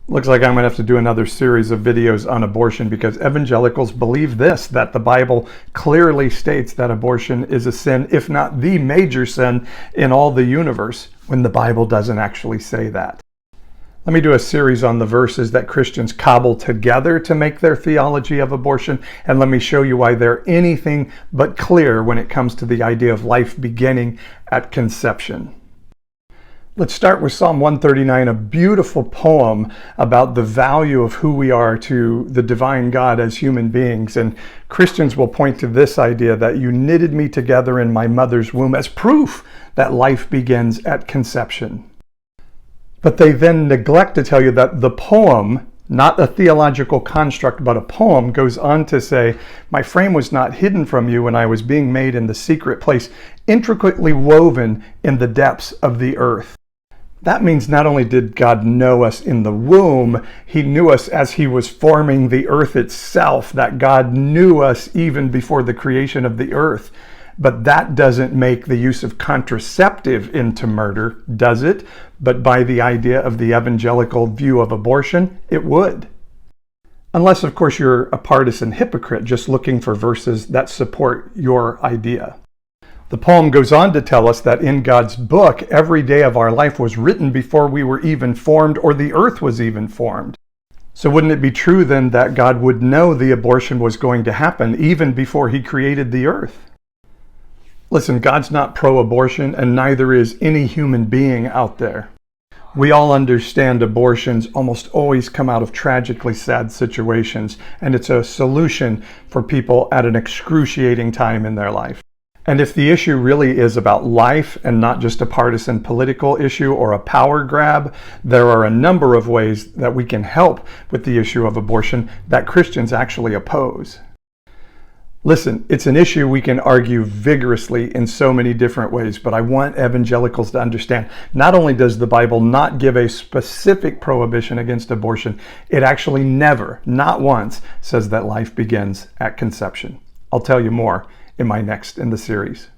Looks like I'm going to have to do another series of videos on abortion because evangelicals believe this, that the Bible clearly states that abortion is a sin, if not the major sin in all the universe, when the Bible doesn't actually say that. Let me do a series on the verses that Christians cobble together to make their theology of abortion, and let me show you why they're anything but clear when it comes to the idea of life beginning at conception. Let's start with Psalm 139, a beautiful poem about the value of who we are to the divine God as human beings. And Christians will point to this idea that you knitted me together in my mother's womb as proof that life begins at conception. But they then neglect to tell you that the poem, not a theological construct, but a poem, goes on to say, my frame was not hidden from you when I was being made in the secret place, intricately woven in the depths of the earth. That means not only did God know us in the womb, he knew us as he was forming the earth itself, that God knew us even before the creation of the earth. But that doesn't make the use of contraceptive into murder, does it? But by the idea of the evangelical view of abortion, it would. Unless, of course, you're a partisan hypocrite just looking for verses that support your idea. The poem goes on to tell us that in God's book, every day of our life was written before we were even formed or the earth was even formed. So wouldn't it be true then that God would know the abortion was going to happen even before he created the earth? Listen, God's not pro-abortion, and neither is any human being out there. We all understand abortions almost always come out of tragically sad situations, and it's a solution for people at an excruciating time in their life. And if the issue really is about life and not just a partisan political issue or a power grab, there are a number of ways that we can help with the issue of abortion that Christians actually oppose. Listen, it's an issue we can argue vigorously in so many different ways, but I want evangelicals to understand, not only does the Bible not give a specific prohibition against abortion, it actually never, not once, says that life begins at conception. I'll tell you more in my next in the series.